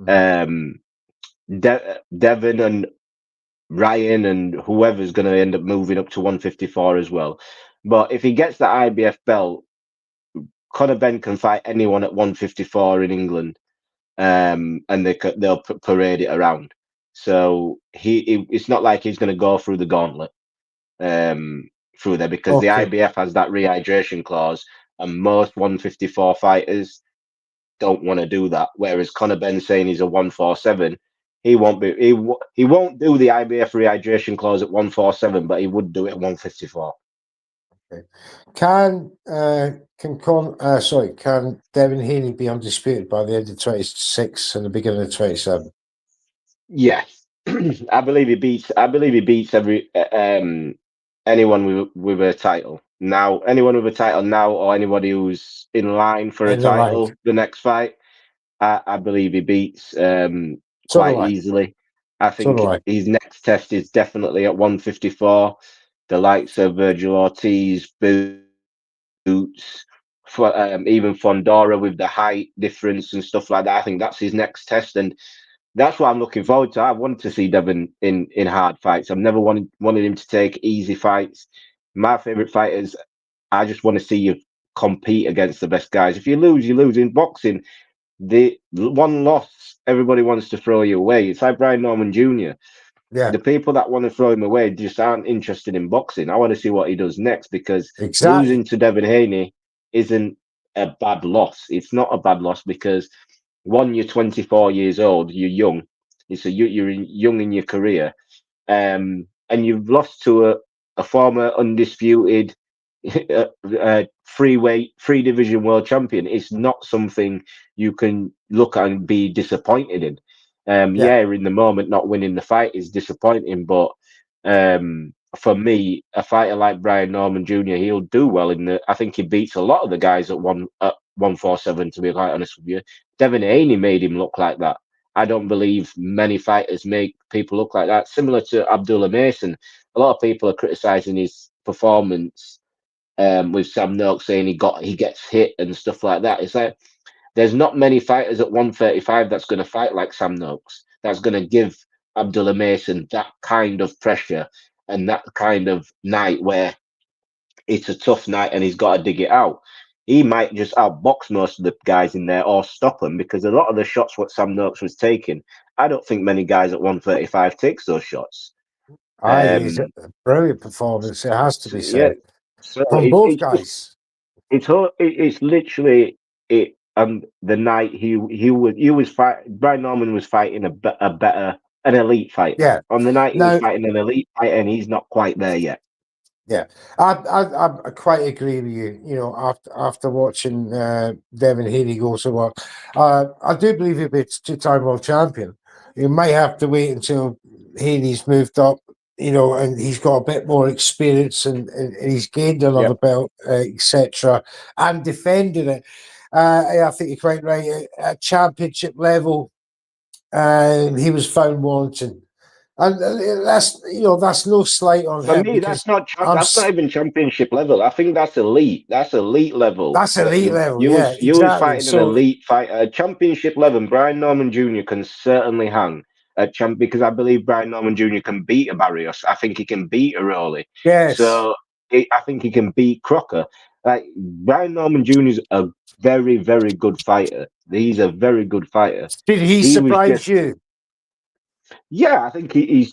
Devin and Ryan and whoever's going to end up moving up to 154 as well. But if he gets the IBF belt, Conor Ben can fight anyone at 154 in England, and they'll parade it around. So it's not like he's going to go through the gauntlet through there, because the IBF has that rehydration clause, and most 154 fighters don't want to do that. Whereas Conor Ben saying he's a 147, he won't do the IBF rehydration clause at 147, but he would do it at 154. Okay. Can Devin Haney be undisputed by the end of 26 and the beginning of 27? Yes, I believe he beats every anyone with a title now. Anyone with a title now, or anybody who's in line for a title, the next fight, I believe he beats So do quite I. easily. I So think do I. his next test is definitely at 154. The likes of Virgil Ortiz, Boots, even Fondora with the height difference and stuff like that. I think that's his next test, and that's what I'm looking forward to. I want to see Devin in hard fights. I've never wanted him to take easy fights. My favorite fighters, I just want to see you compete against the best guys. If you lose, you lose. In boxing, the one loss, everybody wants to throw you away. It's like Brian Norman Jr. Yeah, The people that want to throw him away just aren't interested in boxing. I want to see what he does next, because exactly. losing to Devin Haney isn't a bad loss. It's not a bad loss because, one, you're 24 years old, you're young. You're young in your career, and you've lost to a former undisputed free division world champion. It's not something you can look at and be disappointed in. Yeah, Yeah, in the moment, not winning the fight is disappointing, but for me, a fighter like Brian Norman Jr., he'll do well in the. I think he beats a lot of the guys at 147. To be quite honest with you, Devin Haney made him look like that. I don't believe many fighters make people look like that. Similar to Abdullah Mason, a lot of people are criticizing his performance with Sam Noakes, saying he gets hit and stuff like that. It's like there's not many fighters at 135 that's going to fight like Sam Noakes. That's going to give Abdullah Mason that kind of pressure and that kind of night where it's a tough night and he's got to dig it out. He might just outbox most of the guys in there or stop them, because a lot of the shots what Sam Noakes was taking, I don't think many guys at 135 takes those shots. it's a Um, brilliant performance. It has to so, be yeah, said so from both guys. it's literally it. The night he was fight. Brian Norman was fighting an elite fighter. Yeah. On the night he was Now, fighting an elite fighter, and he's not quite there yet. yeah, I quite agree with you. You know, after watching Devin Haney go so well, I do believe he'll be a two-time world champion. You may have to wait until Haney's moved up, you know, and he's got a bit more experience and he's gained another Yep. belt, etc., and defended it. I think you're quite right. At championship level, he was found wanting. And that's no slight on For him me, because that's not even championship level. I think that's elite. That's elite level. that's elite level. You Yeah, was you was exactly. fighting an So, elite fighter. Championship level. Brian Norman Jr. can certainly hang at champ, because I believe Brian Norman Jr. can beat a Barrios. I think he can beat a Rowley. yes. So I think he can beat Crocker. Like, Brian Norman Jr. is a very, very good fighter. He's a very good fighter. Did he He was surprise just you? Yeah, I think he's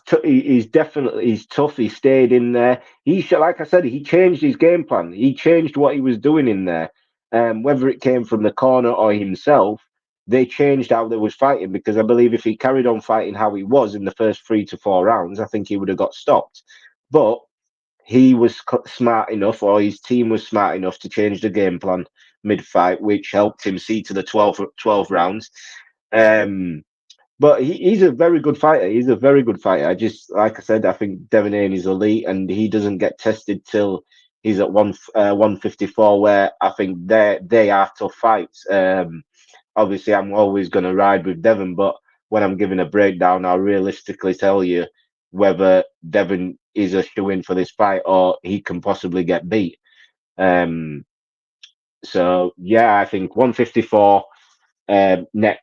definitely he's tough. He stayed in there. Like I said, he changed his game plan. He changed what he was doing in there. Whether it came from the corner or himself, they changed how they was fighting, because I believe if he carried on fighting how he was in the first 3 to 4 rounds, I think he would have got stopped. But he was smart enough, or his team was smart enough, to change the game plan mid-fight, which helped him see to the 12 rounds. But he's a very good fighter. He's a very good fighter. I just, like I said, I think Devin Haney's elite, and he doesn't get tested till he's at 154, where I think they are tough fights. Obviously, I'm always going to ride with Devin, but when I'm giving a breakdown, I'll realistically tell you whether Devin is a shoe-in for this fight or he can possibly get beat. So yeah, I think 154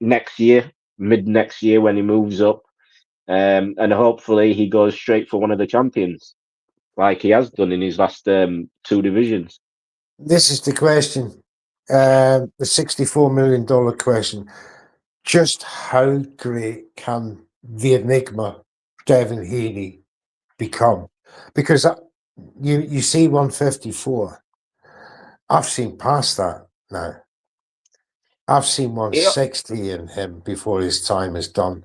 next year, mid next year, when he moves up, and hopefully he goes straight for one of the champions, like he has done in his last 2 divisions. This is the question, the $64 million question. Just how great can the Enigma Devin Haney become? Because you see 154. I've seen past that now. I've seen Yeah, 160 in him before his time is done.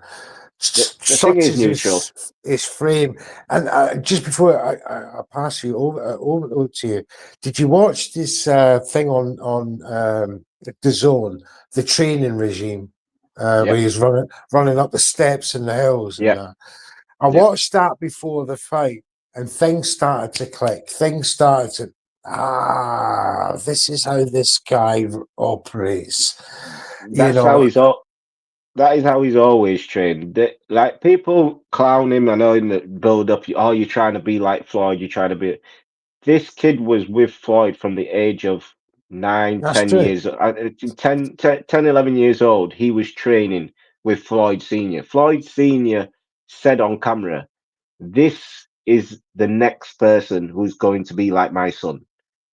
the thing Such is, as Neutral. his frame. And just before I pass you over to you, did you watch this thing on the Zone, the training regime, where Yep, he's running up the steps and the hills and yep, that? I yep. watched that before the fight, and things started to click. Things started to this is how this guy operates. You That's how know, he's all. that is how he's always trained. Like people clown him. I know in the build up, oh, you're trying to be like Floyd. You're trying to be. This kid was with Floyd from the age of 9, That's 10 true. years, 10, 11 years old. He was training with Floyd Senior. Floyd Senior said on camera, "This is the next person who's going to be like my son.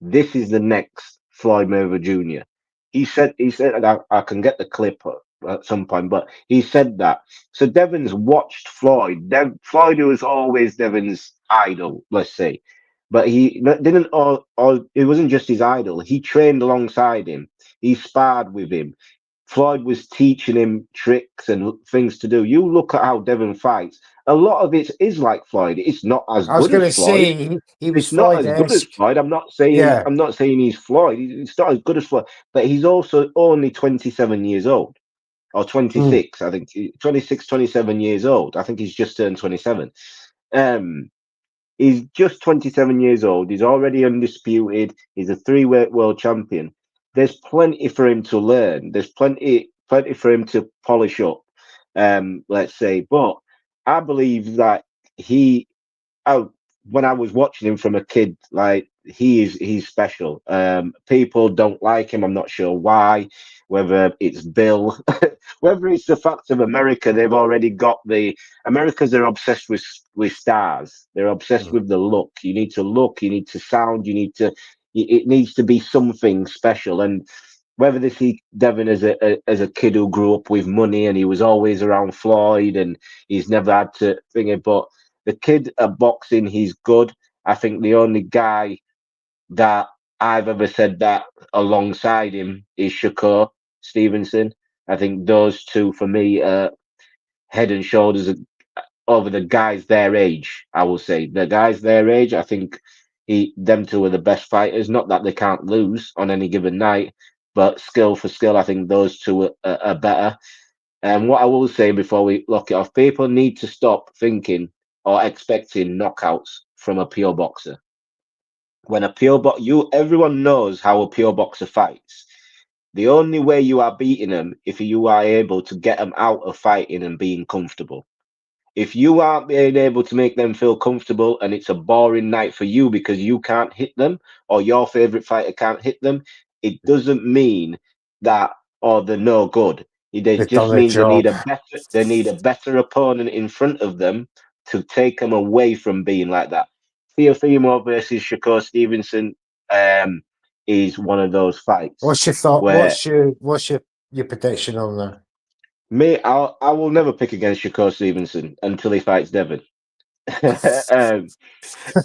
This is the next Floyd Mayweather Jr." He said, and I can get the clip at some point, but he said that. So Devin's watched Floyd. Floyd was always Devin's idol, let's say, but he didn't. All it wasn't just his idol. He trained alongside him. He sparred with him. Floyd was teaching him tricks and things to do. You look at how Devin fights. A lot of it is like Floyd. It's not as I was good as going to Floyd. say he was It's not as good as Floyd-esque. Floyd. Yeah. I'm not saying he's Floyd. He's not as good as Floyd, but he's also only 27 years old or Mm. 26. I think 26, 27 years old. I think he's just turned 27. He's just 27 years old. He's already undisputed. He's a three-weight world champion. There's plenty for him to learn. There's plenty for him to polish up. Let's say, but I believe that he oh, when I was watching him from a kid, like he's special. People don't like him. I'm not sure why. Whether it's Bill, whether it's the fact of America, they've already got the Americans are obsessed with stars. They're obsessed Mm. with the look. You need to look. You need to sound. You need to. It needs to be something special. And whether they see Devin as a kid who grew up with money and he was always around Floyd and he's never had to think it, but the kid at boxing, he's good. I think the only guy that I've ever said that alongside him is Shakur Stevenson. I think those two, for me, are head and shoulders over the guys their age. I will say the guys their age. I think them two are the best fighters. Not that they can't lose on any given night, but skill for skill, I think those two are better. And what I will say before we lock it off, people need to stop thinking or expecting knockouts from a pure boxer. When a pure everyone knows how a pure boxer fights. The only way you are beating them if you are able to get them out of fighting and being comfortable. If you aren't being able to make them feel comfortable and it's a boring night for you because you can't hit them or your favorite fighter can't hit them, it doesn't mean that or they're no good. It They've just done their means job. they need a better opponent in front of them to take them away from being like that. Theofimo versus Shakur Stevenson is one of those fights What's your thought? where What's your prediction on that? I will never pick against Shakur Stevenson until he fights Devin. um,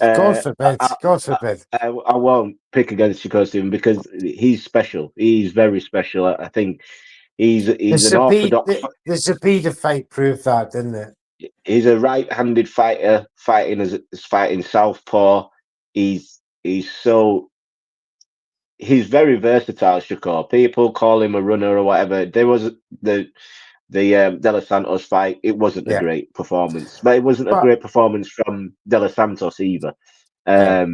God uh, forbid. God forbid. I won't pick against Shakur Stevenson because he's special. He's very special. I think he's an orthodox. The Zabita fight proved that, didn't it? He's a right-handed fighter fighting southpaw. He's so he's very versatile. Shakur. People call him a runner or whatever. There was the De Los Santos fight. It wasn't a Yeah. great performance, but it wasn't a But great performance from De Los Santos either. yeah.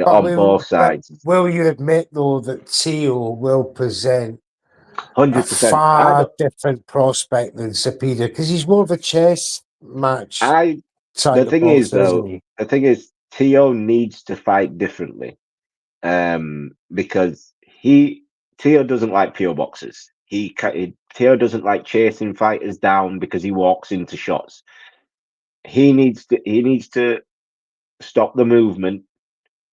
But On both sides, will you admit though that Teo will present a 100%. far different prospect than Zapita because he's more of a chess match type The of thing is boxer, isn't though, he? the thing is, Teo needs to fight differently, because Teo doesn't like pure boxers. Teo doesn't like chasing fighters down because he walks into shots. He needs to stop the movement,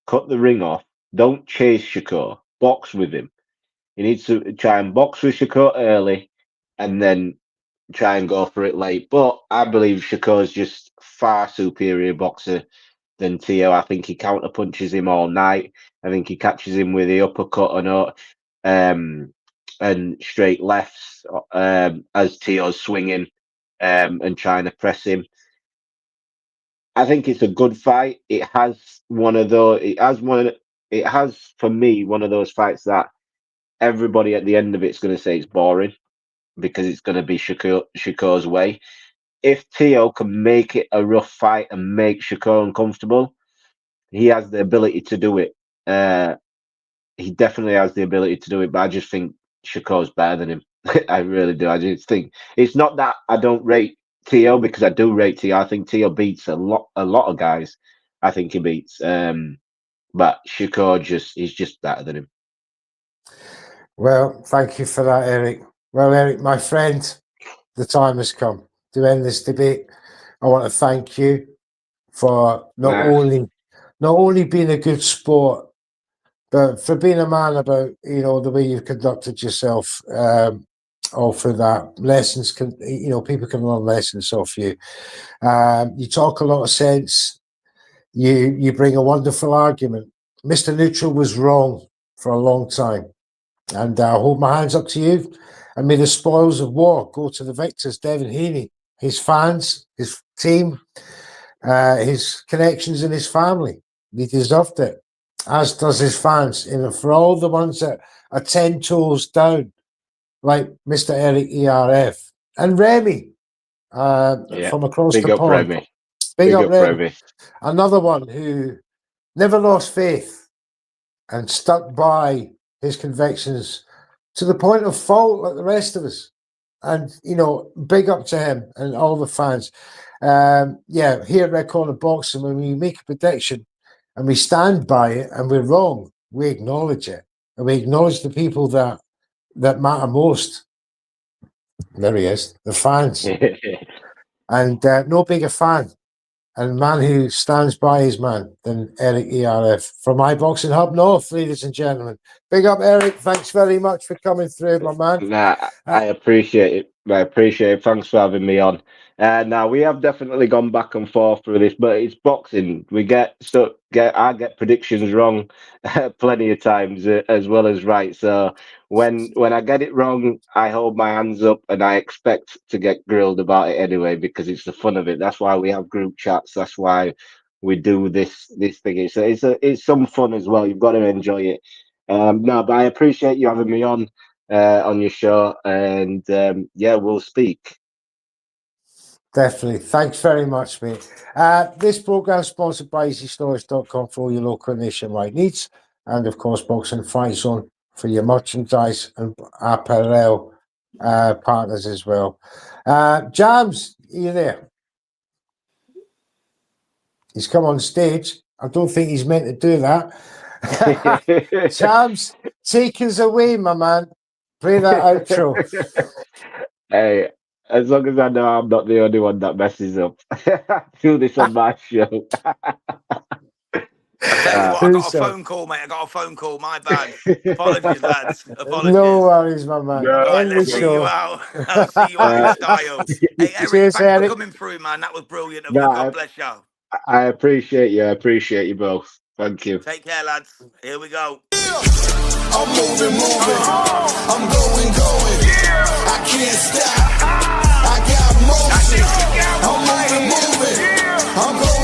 cut the ring off. Don't chase Shakur. Box with him. He needs to try and box with Shakur early, and then try and go for it late. But I believe Shakur's just far superior boxer than Teo. I think he counter punches him all night. I think he catches him with the uppercut and straight lefts as Teo's swinging and trying to press him. I think it's a good fight. It has for me one of those fights that everybody at the end of it's going to say it's boring because it's going to be Shakur's way. If Teo can make it a rough fight and make Shakur uncomfortable, he has the ability to do it. He definitely has the ability to do it, but I just think Shakur's better than him. I really do. I just think it's not that I don't rate Tio, because I do rate Tio. I think Tio beats a lot of guys. I think he beats. But Shakur is just better than him. Well, thank you for that, Eric. Well, Eric, my friend, the time has come to end this debate. I want to thank you for not only being a good sport, but for being a man about, you know, the way you've conducted yourself all through that. Lessons can, you know, people can learn lessons off you. You talk a lot of sense. You bring a wonderful argument. Mr. Neutral was wrong for a long time. And I hold my hands up to you. And may the spoils of war go to the victors, Devin Haney, his fans, his team, his connections and his family. He deserved it, as does his fans. And for all the ones that are 10 toes down, like Mr. Eric ERF and Remy from across big the up pond. Remy. Big up Remy. Another one who never lost faith and stuck by his convictions to the point of fault like the rest of us. And, you know, big up to him and all the fans. Here at Red Corner Boxing, when we make a prediction and we stand by it and we're wrong, we acknowledge it. And we acknowledge the people that matter most. There he is, the fans. And no bigger fan and man who stands by his man than Eric ERF from IboxingHub North, ladies and gentlemen. Big up, Eric. Thanks very much for coming through, my man. Nah, I appreciate it. I appreciate it. Thanks for having me on. Now we have definitely gone back and forth through this, but it's boxing. I get predictions wrong plenty of times as well as right. So when I get it wrong, I hold my hands up and I expect to get grilled about it anyway, because it's the fun of it. That's why we have group chats. That's why we do this thing. It's some fun as well. You've got to enjoy it. No, but I appreciate you having me on your show, and we'll speak. Definitely. Thanks very much, mate. This program is sponsored by EasyStorage.com for all your local and nationwide needs, and of course, Boxing Fight Zone for your merchandise and apparel partners as well. Jams, are you there? He's come on stage. I don't think he's meant to do that. Jams, take us away, my man. Play that outro. Hey, as long as I know I'm not the only one that messes up, do this on my show. I got a phone call, mate. I got a phone call. My bad. Apologies, lads. Apologies. No worries, my man. No, right, let's see you out. I'll see you out in style. Hey, Eric, cheers, thanks Eric. for coming through, man. That was brilliant of you. God bless you. I appreciate you. I appreciate you both. Thank you. Take care, lads. Here we go. I'm moving. I'm going. I can't stop. I got motion. I'm moving. I'm going.